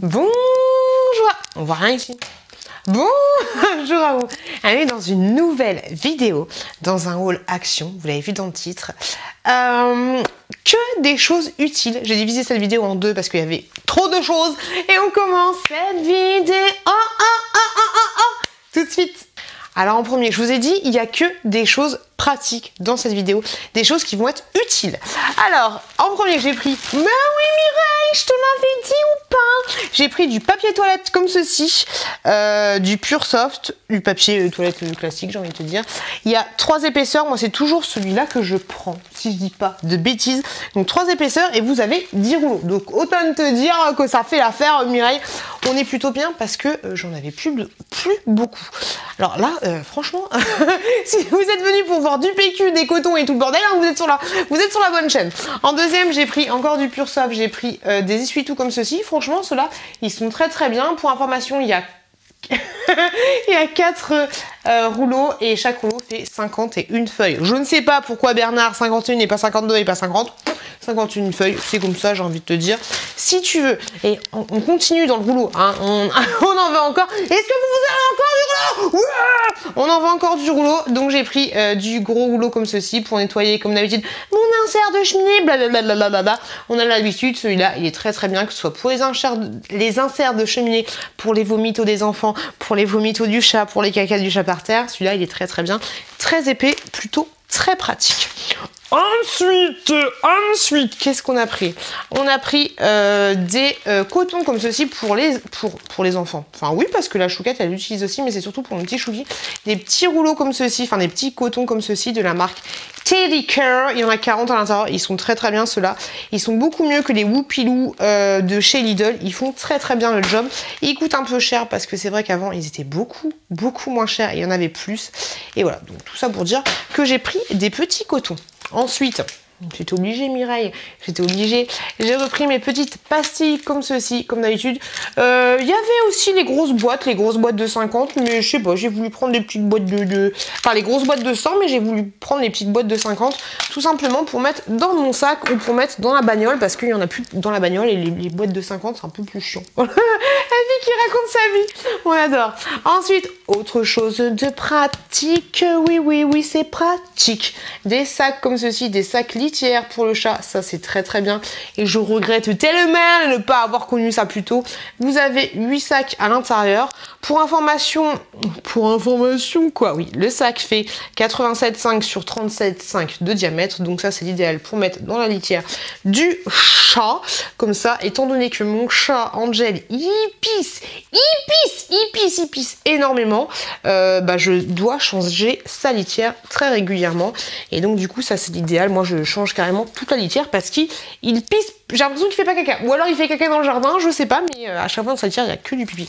Bonjour. On voit rien ici. Bonjour à vous. Allez dans une nouvelle vidéo, dans un haul action, vous l'avez vu dans le titre. Que des choses utiles. J'ai divisé cette vidéo en deux parce qu'il y avait trop de choses. Et on commence cette vidéo tout de suite. Alors en premier, je vous ai dit, il n'y a que des choses pratiques dans cette vidéo, des choses qui vont être utiles. Alors, en premier, j'ai pris... Mais oui Mireille, je te l'avais dit ou pas? J'ai pris du papier toilette comme ceci, du Pure Soft, du papier toilette classique, j'ai envie de te dire. Il y a 3 épaisseurs, moi c'est toujours celui-là que je prends, si je dis pas de bêtises. Donc 3 épaisseurs et vous avez 10 rouleaux. Donc autant te dire que ça fait l'affaire Mireille. On est plutôt bien parce que j'en avais plus beaucoup. Alors là, franchement, si vous êtes venu pour voir du PQ, des cotons et tout le bordel, hein, vous êtes sur la bonne chaîne. En deuxième, j'ai pris encore du Pure Soft, j'ai pris des essuie-tout comme ceci. Franchement, ceux-là, ils sont très bien. Pour information, il y a il y a 4 rouleaux et chaque rouleau fait 51 feuilles. Je ne sais pas pourquoi Bernard 51 et pas 52 et pas 50. 51 feuilles, c'est comme ça, j'ai envie de te dire. Si tu veux, et on continue dans le rouleau, hein, on en veut encore. Est-ce que vous avez encore du rouleau? Ouais, on en veut encore du rouleau, donc j'ai pris du gros rouleau comme ceci pour nettoyer comme d'habitude mon insert de cheminée, blablabla. On a l'habitude, celui-là, il est très bien, que ce soit pour les inserts de cheminée, pour les vomitos des enfants, pour les vomitos du chat, pour les cacas du chat par terre. Celui-là, il est très bien, très épais, plutôt très pratique. Ensuite, qu'est-ce qu'on a pris? On a pris des cotons comme ceci pour les enfants. Enfin oui, parce que la chouquette, elle l'utilise aussi, mais c'est surtout pour mon petit chouki. Des petits rouleaux comme ceci, enfin des petits cotons comme ceci de la marque Teddy Care. Il y en a 40 à l'intérieur. Ils sont très bien ceux-là. Ils sont beaucoup mieux que les Whoopiloo de chez Lidl. Ils font très bien le job. Ils coûtent un peu cher parce que c'est vrai qu'avant, ils étaient beaucoup moins chers et il y en avait plus. Et voilà, donc tout ça pour dire que j'ai pris des petits cotons. Ensuite, j'étais obligée Mireille, j'ai repris mes petites pastilles comme ceci, comme d'habitude. Il y avait aussi les grosses boîtes de 50, mais je sais pas, j'ai voulu prendre des petites boîtes enfin les grosses boîtes de 100, mais j'ai voulu prendre les petites boîtes de 50, tout simplement pour mettre dans mon sac ou pour mettre dans la bagnole, parce qu'il y en a plus dans la bagnole et les boîtes de 50, c'est un peu plus chiant. La vie qui raconte sa vie, on adore. Ensuite, autre chose de pratique, oui, c'est pratique. Des sacs comme ceci, des sacs litières pour le chat, ça c'est très bien. Et je regrette tellement de ne pas avoir connu ça plus tôt. Vous avez 8 sacs à l'intérieur. Pour information quoi, oui, le sac fait 87,5 sur 37,5 de diamètre. Donc ça c'est l'idéal pour mettre dans la litière du chat. Comme ça, étant donné que mon chat Angel, il pisse énormément, je dois changer sa litière très régulièrement. Et donc du coup ça c'est l'idéal. Moi je change carrément toute la litière parce qu'il pisse. J'ai l'impression qu'il fait pas caca. Ou alors il fait caca dans le jardin, je sais pas, mais à chaque fois dans sa litière il n'y a que du pipi.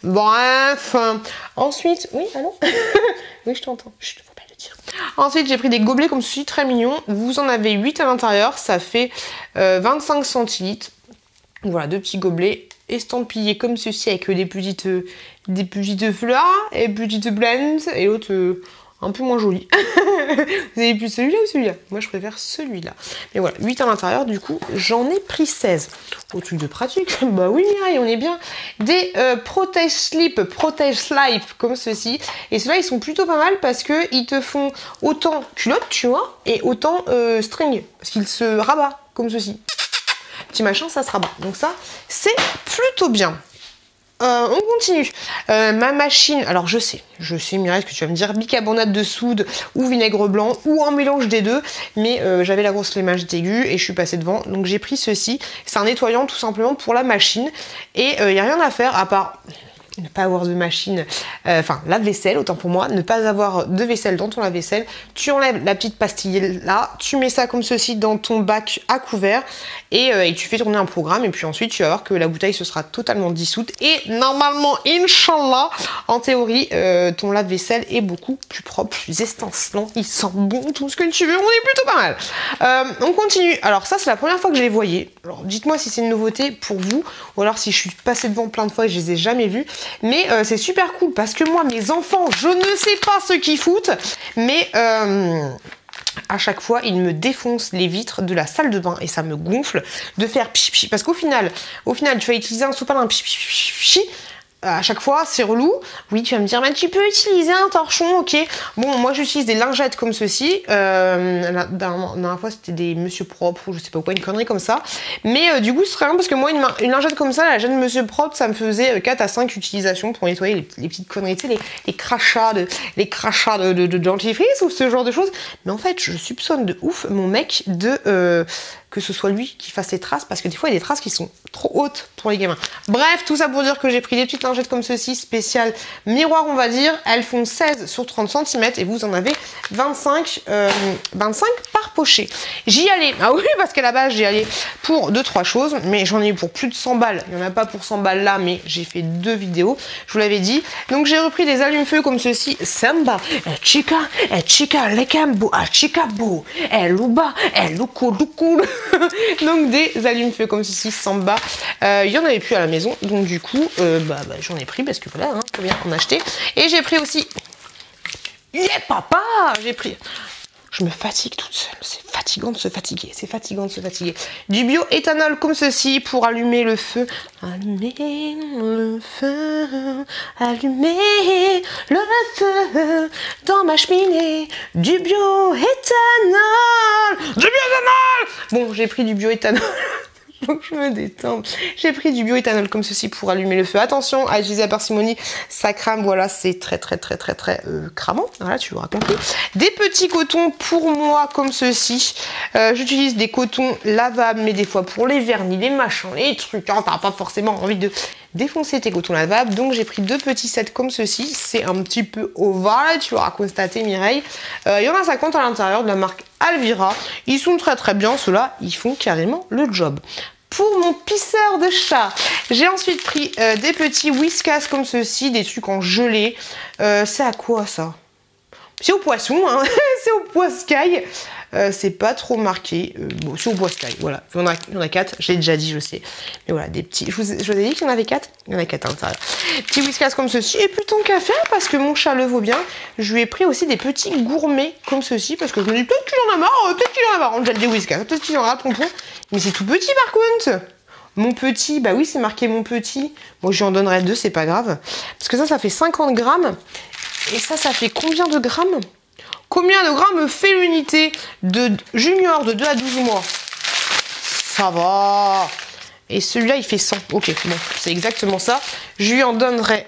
Bref. Ensuite, oui, allô. Oui, je t'entends. Je ne faut pas le dire. Ensuite, j'ai pris des gobelets comme ceci, très mignons. Vous en avez 8 à l'intérieur, ça fait 25 centilitres. Voilà, 2 petits gobelets estampillés comme ceci avec des petites fleurs et petites plantes et l'autre un peu moins joli. Vous avez plus celui-là ou celui-là? Moi je préfère celui-là. Mais voilà, 8 à l'intérieur, du coup j'en ai pris 16. Au truc de pratique, bah oui Mireille, on est bien. Des Protège Slip comme ceci. Et ceux-là ils sont plutôt pas mal parce que ils te font autant culotte, tu vois, et autant string. Parce qu'ils se rabattent comme ceci. Petit machin, ça se rabat. Donc ça, c'est plutôt bien. On continue. Ma machine, alors je sais Mireille, ce que tu vas me dire, bicarbonate de soude ou vinaigre blanc ou un mélange des deux, mais j'avais la grosse flémage aiguë et je suis passée devant, donc j'ai pris ceci. C'est un nettoyant tout simplement pour la machine et il n'y a rien à faire à part ne pas avoir de machine, lave-vaisselle, autant pour moi, ne pas avoir de vaisselle dans ton lave-vaisselle. Tu enlèves la petite pastille là, tu mets ça comme ceci dans ton bac à couvert et tu fais tourner un programme et puis ensuite tu vas voir que la bouteille se sera totalement dissoute et normalement, Inch'Allah, en théorie, ton lave-vaisselle est beaucoup plus propre, plus étincelant, il sent bon, tout ce que tu veux, on est plutôt pas mal. On continue. Alors ça, c'est la première fois que je les voyais. Alors dites-moi si c'est une nouveauté pour vous ou alors si je suis passée devant plein de fois et je les ai jamais vus. Mais c'est super cool parce que moi, mes enfants, je ne sais pas ce qu'ils foutent, mais à chaque fois, il me défonce les vitres de la salle de bain et ça me gonfle de faire pchi. Parce qu'au final, tu vas utiliser un sopalin pchi. À chaque fois, c'est relou. Oui, tu vas me dire, mais tu peux utiliser un torchon, ok. Bon, moi, j'utilise des lingettes comme ceci. La dernière fois, c'était des Monsieur Propre ou je sais pas quoi, une connerie comme ça. Mais du coup, c'est très bien parce que moi, une lingette comme ça, la lingette Monsieur Propre, ça me faisait 4 à 5 utilisations pour nettoyer les petites conneries, tu sais, les crachats de dentifrice ou ce genre de choses. Mais en fait, je soupçonne de ouf mon mec que ce soit lui qui fasse les traces, parce que des fois il y a des traces qui sont trop hautes pour les gamins. Bref, tout ça pour dire que j'ai pris des petites lingettes comme ceci, spéciales miroir on va dire, elles font 16 sur 30 cm et vous en avez 25 par pochette. J'y allais, ah oui parce qu'à la base j'y allais pour 2-3 choses, mais j'en ai eu pour plus de 100 balles, il n'y en a pas pour 100 balles là, mais j'ai fait 2 vidéos, je vous l'avais dit. Donc j'ai repris des allume-feu comme ceci, Samba, chica, lekembo, chica bo, luba, luku. Donc des allume-feu comme ceci, Samba. Il y en avait plus à la maison, donc du coup, j'en ai pris parce que voilà, faut bien en acheter. Et j'ai pris aussi. Yeah, papa, j'ai pris. Je me fatigue toute seule, c'est fatigant de se fatiguer, Du bioéthanol comme ceci pour allumer le feu. Allumer le feu dans ma cheminée. Du bioéthanol. Bon, j'ai pris du bioéthanol. Faut que je me détende. J'ai pris du bioéthanol comme ceci pour allumer le feu. Attention à utiliser la parcimonie, ça crame, voilà, c'est très cramant. Voilà, tu l'auras compris. Des petits cotons pour moi comme ceci. J'utilise des cotons lavables, mais des fois pour les vernis, les machins, les trucs. Hein, t'as pas forcément envie de défoncer tes cotons lavables. Donc j'ai pris 2 petits sets comme ceci. C'est un petit peu ovale, tu l'auras constaté Mireille. Il y en a 50 à l'intérieur de la marque Alvira. Ils sont très bien, ceux-là, ils font carrément le job. Pour mon pisseur de chat, j'ai ensuite pris des petits Whiskas comme ceci, des trucs en gelée. C'est à quoi ça? C'est au poisson, hein. C'est au poiscaille. C'est pas trop marqué. Bon, c'est au poiscaille, voilà. Il y en a 4, j'ai déjà dit, je sais. Mais voilà, des petits. Je vous ai dit qu'il y en avait 4. Il y en a 4 à l'intérieur. Petits Whiskas comme ceci. Et puis tant qu'à faire, parce que mon chat le vaut bien, je lui ai pris aussi des petits gourmets comme ceci. Parce que je me dis, peut-être qu'il en a marre, On jette des Whiskas. Peut-être qu'il en a pompon. Mais c'est tout petit par contre. Mon petit, bah oui, c'est marqué mon petit. Moi, je lui en donnerai 2, c'est pas grave. Parce que ça fait 50 grammes. Et ça fait combien de grammes? Combien de grammes fait l'unité de junior de 2 à 12 mois? Ça va. Et celui-là, il fait 100. Ok, bon, c'est exactement ça. Je lui en donnerai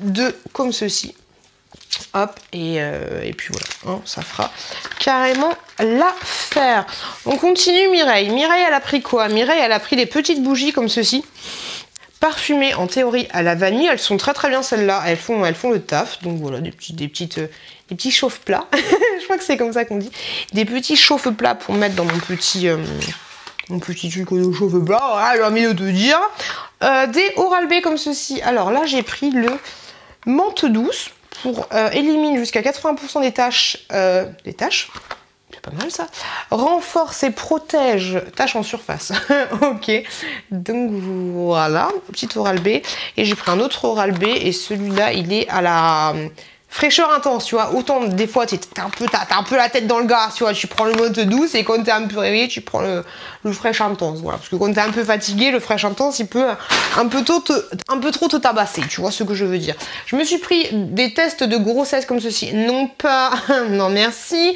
2 comme ceci. Hop, et puis voilà, hein, ça fera carrément l'affaire. On continue Mireille. Mireille, elle a pris quoi? Mireille, elle a pris des petites bougies comme ceci. Parfumées en théorie à la vanille. Elles sont très bien celles-là. Elles font le taf. Donc voilà, des petits chauffe-plats. Je crois que c'est comme ça qu'on dit. Des petits chauffe-plats pour mettre dans mon petit truc de chauffe-plat. Voilà, j'ai envie de te dire. Des Oral-B comme ceci. Alors là, j'ai pris le menthe douce pour éliminer jusqu'à 80% des taches. C'est pas mal ça. Renforce et protège taches en surface. Ok. Donc voilà, petit Oral-B. Et j'ai pris un autre Oral-B et celui-là, il est à la fraîcheur intense, tu vois. Autant des fois, t'as un peu la tête dans le gaz, tu vois. Tu prends le menthe douce et quand t'es un peu réveillé, tu prends le fraîche intense. Voilà. Parce que quand t'es un peu fatigué, le fraîche intense, il peut un peu trop te tabasser. Tu vois ce que je veux dire. Je me suis pris des tests de grossesse comme ceci. Non pas, non merci,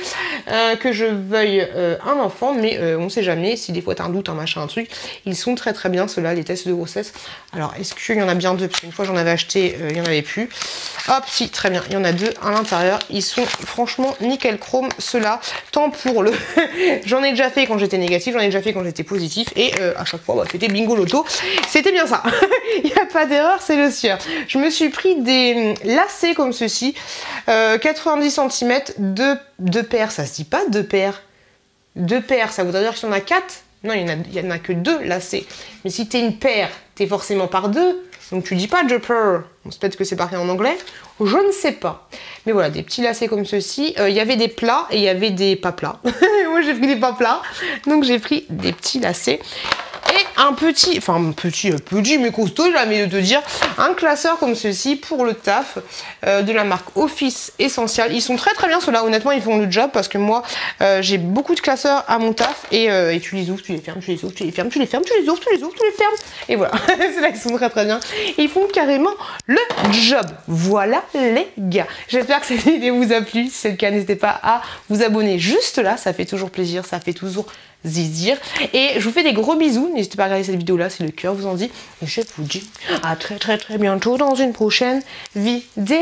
que je veuille un enfant, mais on sait jamais. Si des fois t'as un doute, un machin, un truc, ils sont très bien ceux-là, les tests de grossesse. Alors, est-ce qu'il y en a bien 2? Parce qu'une fois j'en avais acheté, il n'y en avait plus. Hop, si, très bien. Il y en a 2 à l'intérieur. Ils sont franchement nickel chrome, ceux-là. Tant pour le... J'en ai déjà fait quand j'étais négatif, j'en ai déjà fait quand j'étais positif. Et à chaque fois, c'était bingo loto. C'était bien ça. Il n'y a pas d'erreur, c'est le sieur. Je me suis pris des lacets comme ceci. 90 cm, 2 paires. Ça se dit pas 2 paires. 2 paires, ça voudrait dire qu'il y en a 4. Non, il y en a que 2 lacets. Mais si t'es une paire, t'es forcément par 2. Donc tu dis pas jumper. Peut-être que c'est pareil en anglais. Je ne sais pas. Mais voilà, des petits lacets comme ceci. Il y avait des plats et il y avait des pas plats. Moi j'ai pris des pas plats. Donc j'ai pris des petits lacets. Et un petit, mais costaud, j'ai envie de te dire, un classeur comme ceci pour le taf de la marque Office Essential. Ils sont très très bien ceux-là, honnêtement ils font le job parce que moi j'ai beaucoup de classeurs à mon taf et tu les ouvres, tu les fermes, tu les ouvres, tu les fermes, tu les fermes, tu les ouvres, tu les ouvres, tu les fermes et voilà. C'est là qu'ils sont très très bien et ils font carrément le job. Voilà les gars, j'espère que cette vidéo vous a plu. Si c'est le cas, n'hésitez pas à vous abonner juste là, ça fait toujours plaisir, ça fait toujours zizir. Et je vous fais des gros bisous, n'hésitez pas à regarder cette vidéo là si le cœur vous en dit. Et je vous dis à très très très bientôt dans une prochaine vidéo.